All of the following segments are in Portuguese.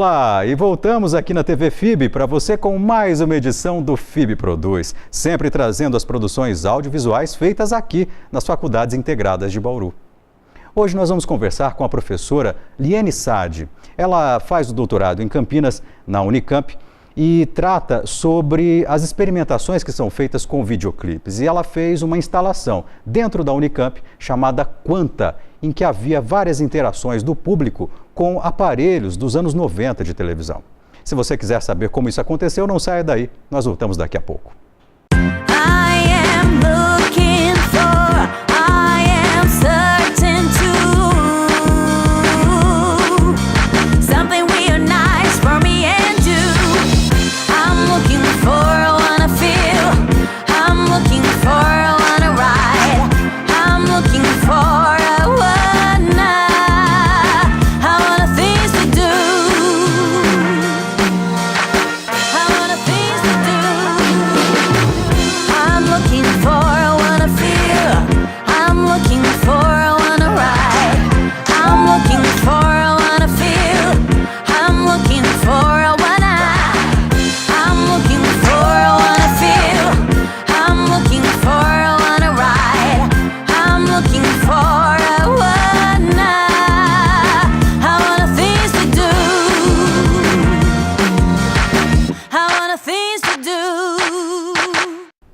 Olá, e voltamos aqui na TV FIB para você com mais uma edição do FIB Produz, sempre trazendo as produções audiovisuais feitas aqui nas Faculdades Integradas de Bauru. Hoje nós vamos conversar com a professora Liene Sade. Ela faz o doutorado em Campinas, na Unicamp, e trata sobre as experimentações que são feitas com videoclipes. E ela fez uma instalação dentro da Unicamp chamada Quanta, em que havia várias interações do público com aparelhos dos anos 90 de televisão. Se você quiser saber como isso aconteceu, não saia daí. Nós voltamos daqui a pouco.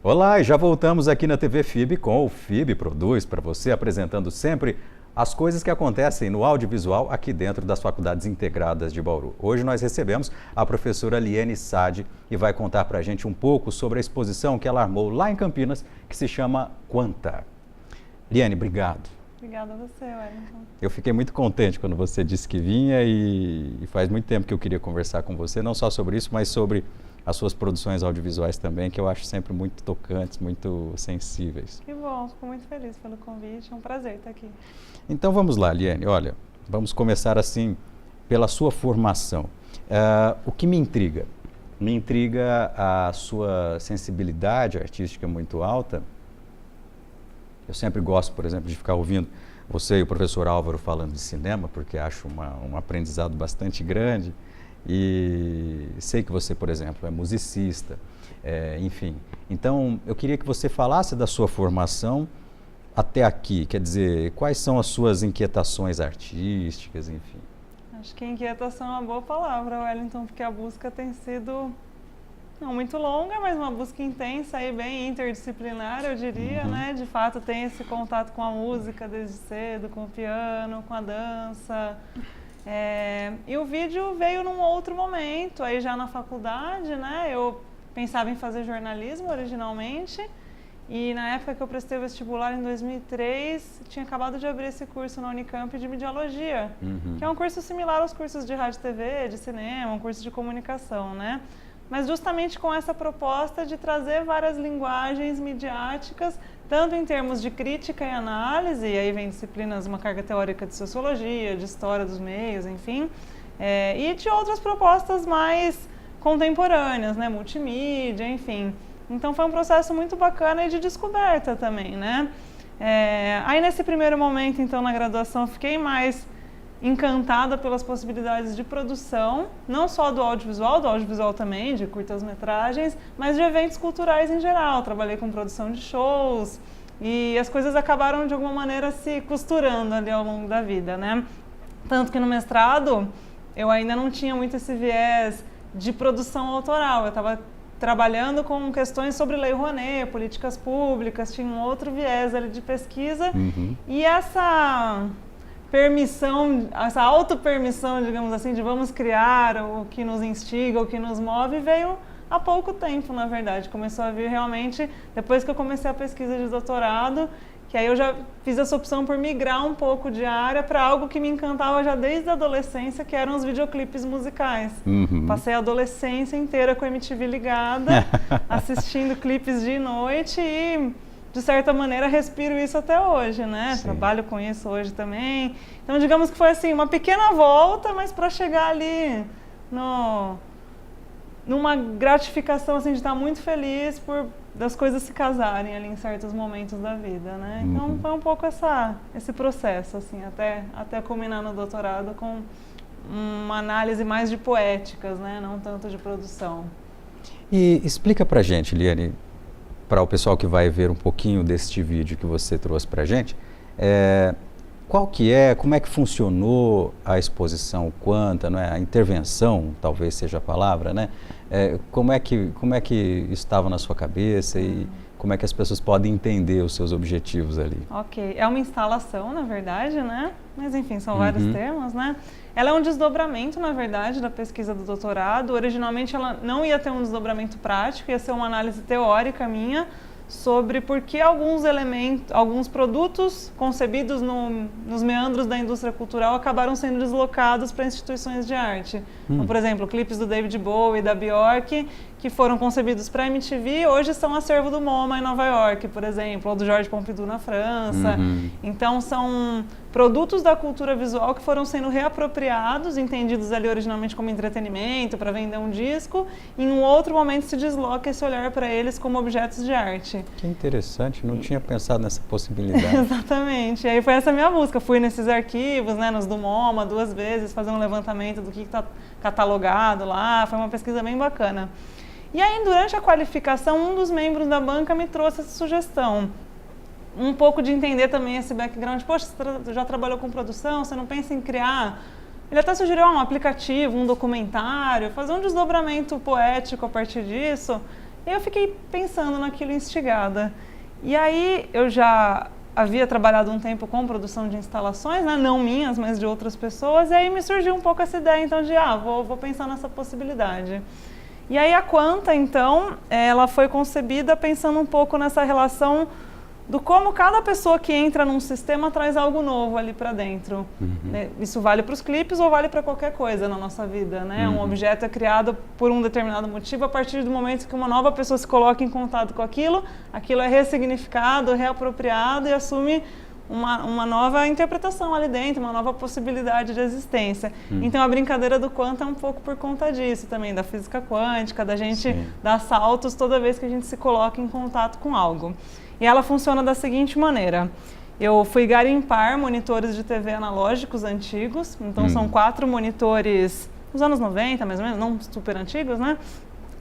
Olá, e já voltamos aqui na TV FIB com o FIB Produz para você, apresentando sempre as coisas que acontecem no audiovisual aqui dentro das Faculdades Integradas de Bauru. Hoje nós recebemos a professora Liene Sade e vai contar para a gente um pouco sobre a exposição que ela armou lá em Campinas, que se chama Quanta. Liene, obrigado. Obrigada a você, Wellington. Eu fiquei muito contente quando você disse que vinha e faz muito tempo que eu queria conversar com você, não só sobre isso, mas sobre as suas produções audiovisuais também, que eu acho sempre muito tocantes, muito sensíveis. Que bom, fico muito feliz pelo convite, é um prazer estar aqui. Então vamos lá, Liene, olha, vamos começar assim pela sua formação. O que me intriga? Me intriga a sua sensibilidade artística muito alta. Eu sempre gosto, por exemplo, de ficar ouvindo você e o professor Álvaro falando de cinema, porque acho um aprendizado bastante grande. E sei que você, por exemplo, é musicista, enfim. Então, eu queria que você falasse da sua formação até aqui, quer dizer, quais são as suas inquietações artísticas, enfim. Acho que inquietação é uma boa palavra, Wellington, porque a busca tem sido não muito longa, mas uma busca intensa e bem interdisciplinar, eu diria, né? De fato, tem esse contato com a música desde cedo, com o piano, com a dança. E o vídeo veio num outro momento, aí já na faculdade, né? Eu pensava em fazer jornalismo originalmente e na época que eu prestei o vestibular em 2003, tinha acabado de abrir esse curso na Unicamp de Mediologia, que é um curso similar aos cursos de rádio e TV, de cinema, um curso de comunicação, né? Mas justamente com essa proposta de trazer várias linguagens midiáticas, tanto em termos de crítica e análise, e aí vem disciplinas, uma carga teórica de sociologia, de história dos meios, enfim, e de outras propostas mais contemporâneas, né, multimídia, enfim. Então foi um processo muito bacana e de descoberta também, né. Aí nesse primeiro momento, então, na graduação, eu fiquei mais encantada pelas possibilidades de produção, não só do audiovisual também, de curtas-metragens, mas de eventos culturais em geral. Trabalhei com produção de shows e as coisas acabaram de alguma maneira se costurando ali ao longo da vida, né? Tanto que no mestrado eu ainda não tinha muito esse viés de produção autoral, eu estava trabalhando com questões sobre Lei Rouanet, políticas públicas, tinha um outro viés ali de pesquisa e essa permissão, essa autopermissão, digamos assim, de vamos criar o que nos instiga, o que nos move, veio há pouco tempo, na verdade. Começou a vir realmente depois que eu comecei a pesquisa de doutorado, que aí eu já fiz essa opção por migrar um pouco de área para algo que me encantava já desde a adolescência, que eram os videoclipes musicais. Passei a adolescência inteira com a MTV ligada, assistindo clipes de noite e, de certa maneira, respiro isso até hoje, né? Sim. Trabalho com isso hoje também. Então, digamos que foi assim, uma pequena volta, mas para chegar ali numa gratificação assim, de estar muito feliz por das coisas se casarem ali em certos momentos da vida, né? Então foi um pouco esse processo, assim, até culminar no doutorado com uma análise mais de poéticas, né? Não tanto de produção. E explica pra gente, Liane, para o pessoal que vai ver um pouquinho deste vídeo que você trouxe pra gente, como é que funcionou a exposição Quanta, não é? A intervenção, talvez seja a palavra, né? Como é que estava na sua cabeça e como é que as pessoas podem entender os seus objetivos ali? Ok, é uma instalação, na verdade, né? Mas enfim, são vários termos, né? Ela é um desdobramento, na verdade, da pesquisa do doutorado. Originalmente ela não ia ter um desdobramento prático, ia ser uma análise teórica minha sobre por que alguns produtos concebidos nos meandros da indústria cultural acabaram sendo deslocados para instituições de arte. Então, por exemplo, clipes do David Bowie e da Bjork, que foram concebidos para a MTV, hoje são acervo do MoMA em Nova York, por exemplo, ou do Georges Pompidou na França. Então, são produtos da cultura visual que foram sendo reapropriados, entendidos ali originalmente como entretenimento, para vender um disco, e em um outro momento se desloca esse olhar para eles como objetos de arte. Que interessante, não tinha pensado nessa possibilidade. Exatamente, e aí foi essa minha busca, fui nesses arquivos, né, nos do MoMA 2 vezes, fazer um levantamento do que está catalogado lá, foi uma pesquisa bem bacana. E aí, durante a qualificação, um dos membros da banca me trouxe essa sugestão. Um pouco de entender também esse background. Poxa, você já trabalhou com produção, você não pensa em criar? Ele até sugeriu um aplicativo, um documentário, fazer um desdobramento poético a partir disso. E eu fiquei pensando naquilo instigada. E aí, eu já havia trabalhado um tempo com produção de instalações, né? Não minhas, mas de outras pessoas. E aí me surgiu um pouco essa ideia, então, de vou pensar nessa possibilidade. E aí a Quanta, então, ela foi concebida pensando um pouco nessa relação do como cada pessoa que entra num sistema traz algo novo ali para dentro. Isso vale para os clipes ou vale para qualquer coisa na nossa vida, né? Um objeto é criado por um determinado motivo, a partir do momento que uma nova pessoa se coloca em contato com aquilo é ressignificado, reapropriado e assume uma nova interpretação ali dentro, uma nova possibilidade de existência. Então a brincadeira do Quanta é um pouco por conta disso também, da física quântica, da gente dar saltos toda vez que a gente se coloca em contato com algo. E ela funciona da seguinte maneira: eu fui garimpar monitores de TV analógicos antigos, então são 4 monitores dos anos 90, mais ou menos, não super antigos, né?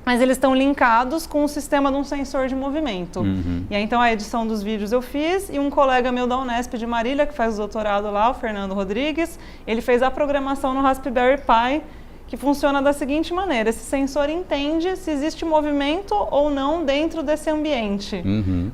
Mas eles estão linkados com o sistema de um sensor de movimento. E aí, então, a edição dos vídeos eu fiz, e um colega meu da Unesp de Marília, que faz o doutorado lá, o Fernando Rodrigues, ele fez a programação no Raspberry Pi, que funciona da seguinte maneira: esse sensor entende se existe movimento ou não dentro desse ambiente.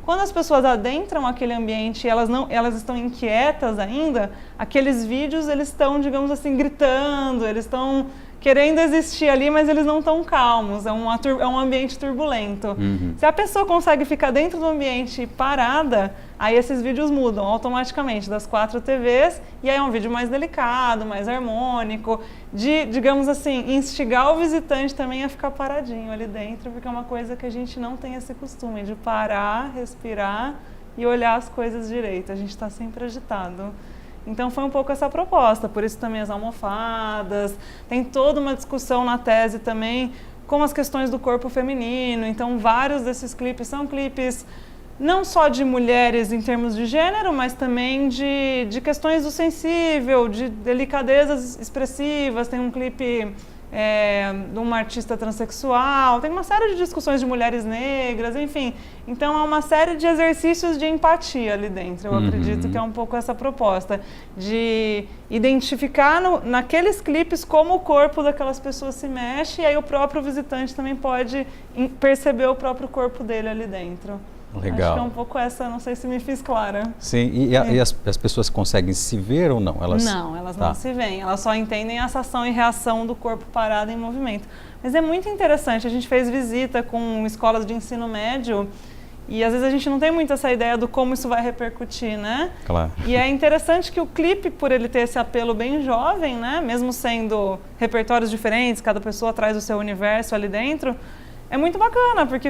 Quando as pessoas adentram aquele ambiente e elas estão inquietas ainda, aqueles vídeos eles estão, digamos assim, gritando, eles estão querendo existir ali, mas eles não estão calmos, é um ambiente turbulento. Se a pessoa consegue ficar dentro do ambiente parada, aí esses vídeos mudam automaticamente das 4 TVs, e aí é um vídeo mais delicado, mais harmônico, de, digamos assim, instigar o visitante também a ficar paradinho ali dentro, porque é uma coisa que a gente não tem esse costume de parar, respirar e olhar as coisas direito, a gente está sempre agitado. Então foi um pouco essa proposta, por isso também as almofadas, tem toda uma discussão na tese também com as questões do corpo feminino, então vários desses clipes são clipes não só de mulheres em termos de gênero, mas também de questões do sensível, de delicadezas expressivas, tem um clipe de uma artista transexual, tem uma série de discussões de mulheres negras, enfim. Então, há uma série de exercícios de empatia ali dentro. Eu acredito que é um pouco essa proposta, de identificar naqueles clipes como o corpo daquelas pessoas se mexe, e aí o próprio visitante também pode perceber o próprio corpo dele ali dentro. Legal. Acho que é um pouco essa, não sei se me fiz clara. Sim, e as pessoas conseguem se ver ou não? Não, elas não se veem, elas só entendem essa ação e reação do corpo parado em movimento. Mas é muito interessante, a gente fez visita com escolas de ensino médio e às vezes a gente não tem muito essa ideia do como isso vai repercutir, né? Claro. E é interessante que o clipe, por ele ter esse apelo bem jovem, né? Mesmo sendo repertórios diferentes, cada pessoa traz o seu universo ali dentro, é muito bacana, porque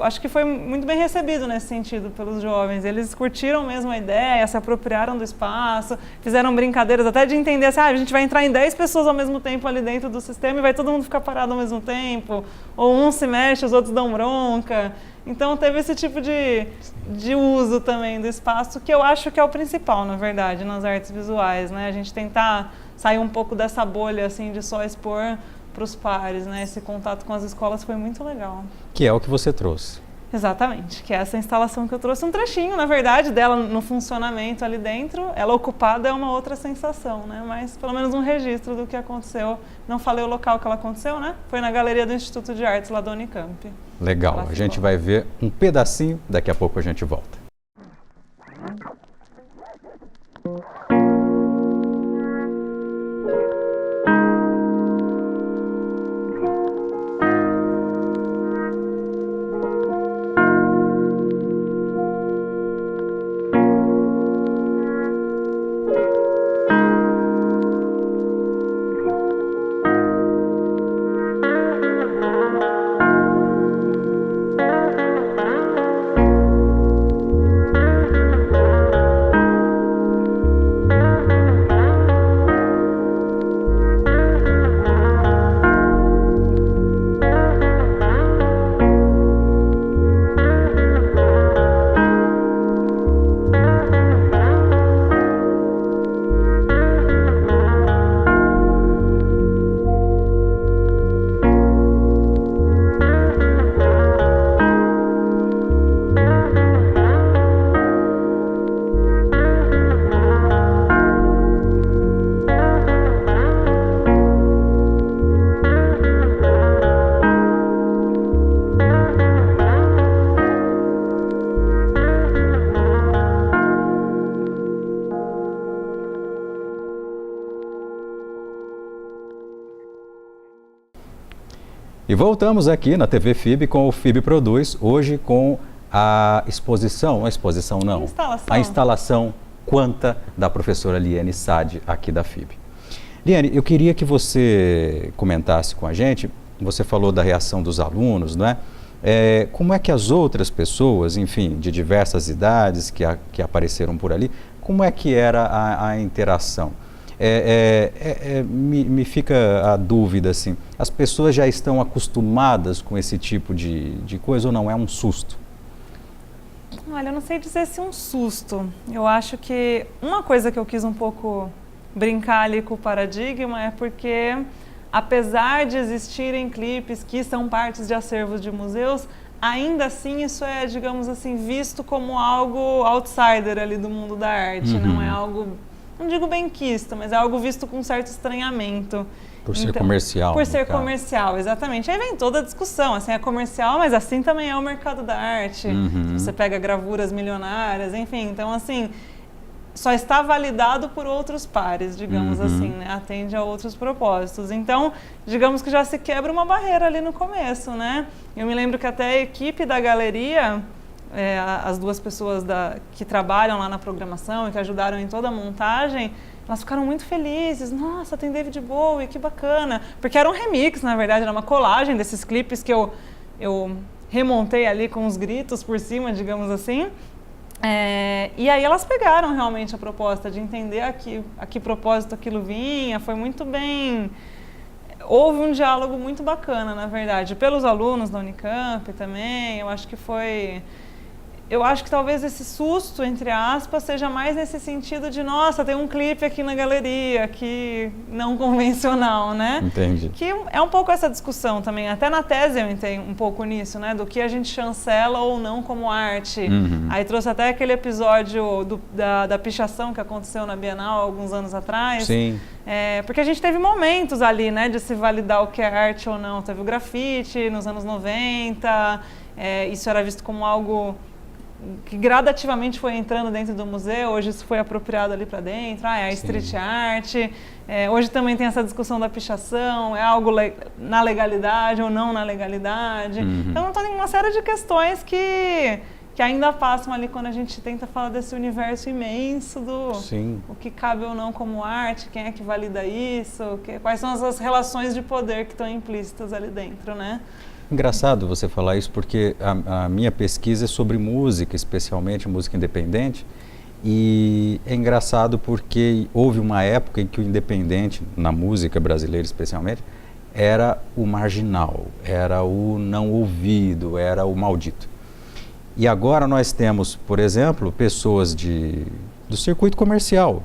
acho que foi muito bem recebido nesse sentido pelos jovens. Eles curtiram mesmo a ideia, se apropriaram do espaço, fizeram brincadeiras até de entender assim, a gente vai entrar em 10 pessoas ao mesmo tempo ali dentro do sistema e vai todo mundo ficar parado ao mesmo tempo, ou um se mexe, os outros dão bronca. Então teve esse tipo de uso também do espaço, que eu acho que é o principal, na verdade, nas artes visuais, né? A gente tentar sair um pouco dessa bolha, assim, de só expor para os pares, né? Esse contato com as escolas foi muito legal. Que é o que você trouxe. Exatamente, que é essa instalação que eu trouxe, um trechinho, na verdade, dela no funcionamento ali dentro. Ela ocupada é uma outra sensação, né? Mas pelo menos um registro do que aconteceu. Não falei o local que ela aconteceu, né? Foi na Galeria do Instituto de Artes, lá da Unicamp. Legal, a gente vai ver um pedacinho, daqui a pouco a gente volta. E voltamos aqui na TV FIB com o FIB Produz, hoje com a exposição não, a instalação Quanta, da professora Liane Sade, aqui da FIB. Liane, eu queria que você comentasse com a gente, você falou da reação dos alunos, não é? Como é que as outras pessoas, enfim, de diversas idades que apareceram por ali, como é que era a interação? Me fica a dúvida, assim, as pessoas já estão acostumadas com esse tipo de coisa ou não? É um susto? Olha, eu não sei dizer se é um susto. Eu acho que uma coisa que eu quis um pouco brincar ali com o paradigma é porque, apesar de existirem clipes que são partes de acervos de museus, ainda assim isso é, digamos assim, visto como algo outsider ali do mundo da arte, não é algo... Não digo benquista, mas é algo visto com certo estranhamento. Por ser comercial. Por ser comercial, exatamente. Aí vem toda a discussão, assim, é comercial, mas assim também é o mercado da arte. Você pega gravuras milionárias, enfim. Então, assim, só está validado por outros pares, digamos assim, né? Atende a outros propósitos. Então, digamos que já se quebra uma barreira ali no começo, né? Eu me lembro que até a equipe da galeria... as duas pessoas que trabalham lá na programação e que ajudaram em toda a montagem, elas ficaram muito felizes. Nossa, tem David Bowie, que bacana. Porque era um remix, na verdade, era uma colagem desses clipes que eu remontei ali com os gritos por cima, digamos assim. E aí elas pegaram realmente a proposta de entender a que propósito aquilo vinha. Foi muito bem... Houve um diálogo muito bacana, na verdade, pelos alunos da Unicamp também. Eu acho que foi... Eu acho que talvez esse susto, entre aspas, seja mais nesse sentido de, nossa, tem um clipe aqui na galeria, que não convencional, né? Entendi. Que é um pouco essa discussão também, até na tese eu entrei um pouco nisso, né? Do que a gente chancela ou não como arte. Aí trouxe até aquele episódio da pichação que aconteceu na Bienal alguns anos atrás. Sim. Porque a gente teve momentos ali, né, de se validar o que é arte ou não. Teve o grafite nos anos 90, isso era visto como algo... que gradativamente foi entrando dentro do museu, hoje isso foi apropriado ali para dentro, é a street art, hoje também tem essa discussão da pichação, é algo na legalidade ou não na legalidade, então tem uma série de questões que ainda passam ali quando a gente tenta falar desse universo imenso do o que cabe ou não como arte, quem é que valida isso, quais são as relações de poder que estão implícitas ali dentro, né? Engraçado você falar isso, porque a minha pesquisa é sobre música, especialmente música independente, e é engraçado porque houve uma época em que o independente, na música brasileira especialmente, era o marginal, era o não ouvido, era o maldito. E agora nós temos, por exemplo, pessoas do circuito comercial,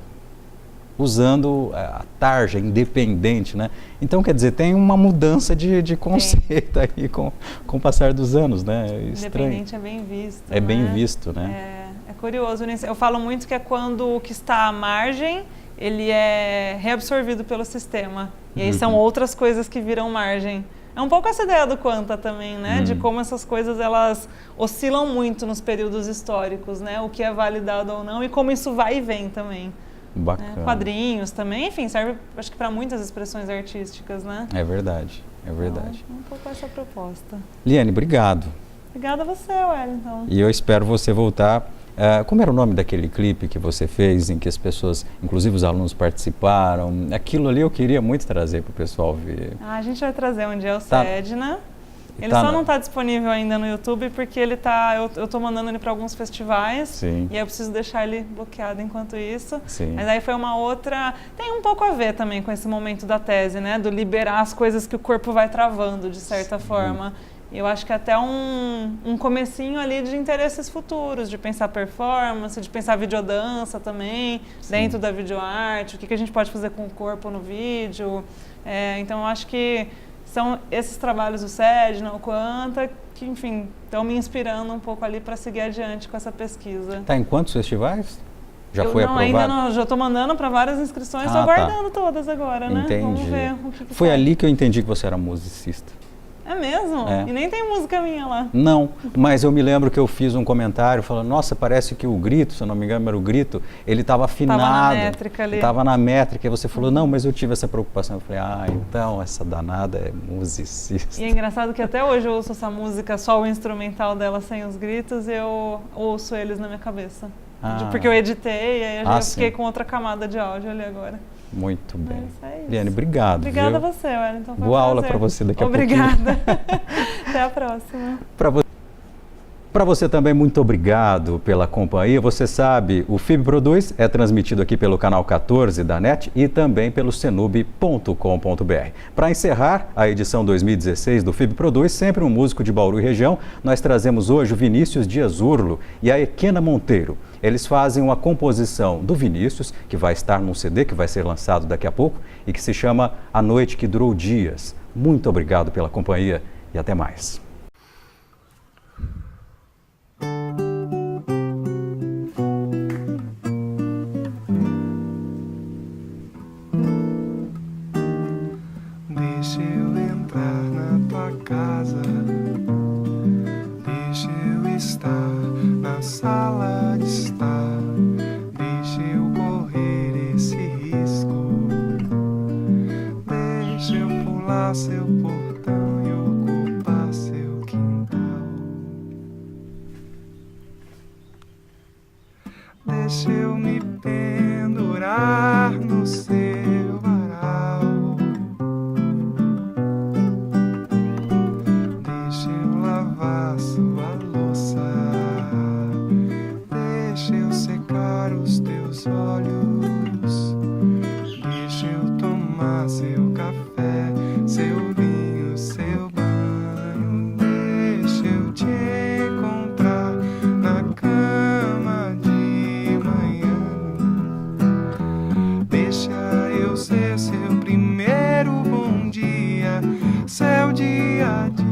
usando a tarja independente, né? Então, quer dizer, tem uma mudança de conceito aí com o passar dos anos, né? Estranho. Independente é bem visto. É bem visto, né? É curioso. Eu falo muito que é quando o que está à margem, ele é reabsorvido pelo sistema. E aí são outras coisas que viram margem. É um pouco essa ideia do Quanta também, né? De como essas coisas, elas oscilam muito nos períodos históricos, né? O que é validado ou não e como isso vai e vem também. Bacana. Né? Quadrinhos também, enfim, serve acho que para muitas expressões artísticas, né? É verdade, é verdade. Então, um pouco essa proposta. Liane, obrigado. Obrigada a você, Wellington. E eu espero você voltar. Como era o nome daquele clipe que você fez, em que as pessoas, inclusive os alunos, participaram? Aquilo ali eu queria muito trazer para o pessoal ver. A gente vai trazer um dia o Sedna. Ele só não está disponível ainda no YouTube porque ele tá, eu estou mandando ele para alguns festivais. Sim. E aí eu preciso deixar ele bloqueado enquanto isso. Sim. Mas aí foi uma outra... Tem um pouco a ver também com esse momento da tese, né? Do liberar as coisas que o corpo vai travando, de certa forma. Eu acho que até um comecinho ali de interesses futuros, de pensar performance, de pensar videodança também, dentro da videoarte, o que a gente pode fazer com o corpo no vídeo. Então, eu acho que são esses trabalhos do Sedna, o Quanta, que, enfim, estão me inspirando um pouco ali para seguir adiante com essa pesquisa. Está em quantos festivais? Já foi aprovado? Ainda não, já estou mandando para várias inscrições, estou aguardando todas agora, né? Entendi. Vamos ver o que foi ali que eu entendi que você era musicista. É mesmo? E nem tem música minha lá. Não, mas eu me lembro que eu fiz um comentário falando, nossa, parece que o grito, se eu não me engano era o grito, ele estava afinado. Estava na métrica ali. Estava na métrica, e você falou, não, mas eu tive essa preocupação. Eu falei, então essa danada é musicista. E é engraçado que até hoje eu ouço essa música, só o instrumental dela sem os gritos, e eu ouço eles na minha cabeça. Porque eu editei, e aí eu fiquei com outra camada de áudio ali agora. Muito bem. É isso. Liane, obrigado. Obrigada a você, Wellington. Boa aula para você daqui a pouquinho. Obrigada. Até a próxima. Para você também, muito obrigado pela companhia. Você sabe, o FIB Produz é transmitido aqui pelo canal 14 da NET e também pelo cenub.com.br. Para encerrar a edição 2016 do FIB Produz, sempre um músico de Bauru e região, nós trazemos hoje o Vinícius Dias Urlo e a Equena Monteiro. Eles fazem uma composição do Vinícius, que vai estar num CD que vai ser lançado daqui a pouco e que se chama A Noite que Durou Dias. Muito obrigado pela companhia e até mais. Deixa eu entrar na tua casa, deixa eu estar na sala de estar, deixa eu correr esse risco, deixa eu pular seu portão e ocupar seu quintal, deixa eu me pendurar no seu varal. Deixa eu lavar sua louça, deixa eu secar os teus olhos, deixa eu tomar seu café, seu vinho, seu banho, deixa eu te encontrar na cama de manhã, deixa eu ser seu primeiro bom dia, seu dia a dia.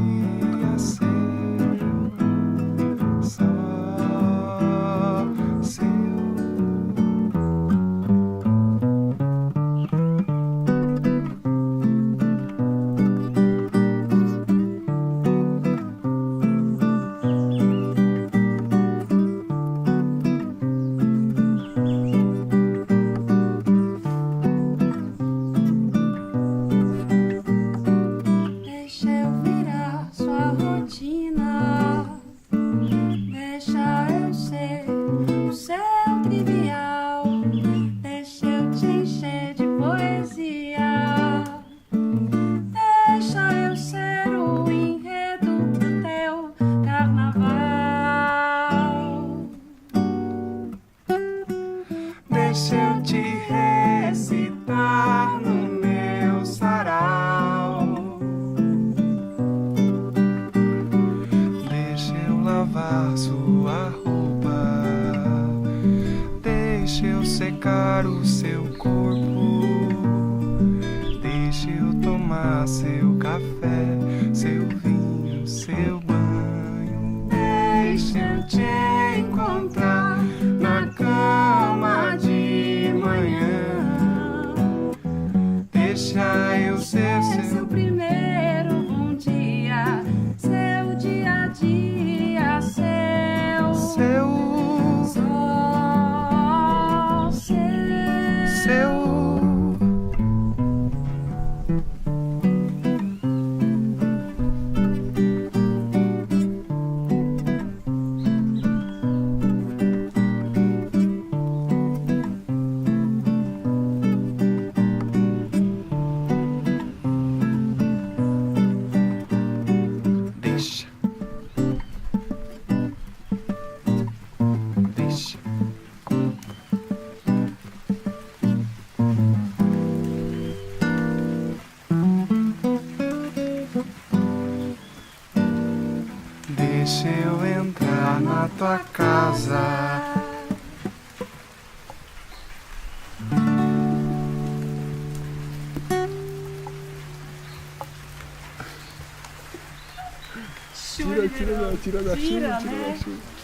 Deixa eu te recitar no meu sarau, deixa eu lavar sua roupa, deixa Deixa eu secar o seu corpo, deixa eu tomar seu café, seu vinho, seu banho. Deixa eu te encontrar na cama de manhã. Deixa eu ser seu primeiro bom dia, seu dia a dia, seu sol, seu. Deixa. Deixa. Deixa eu entrar na tua casa. tira da chuva.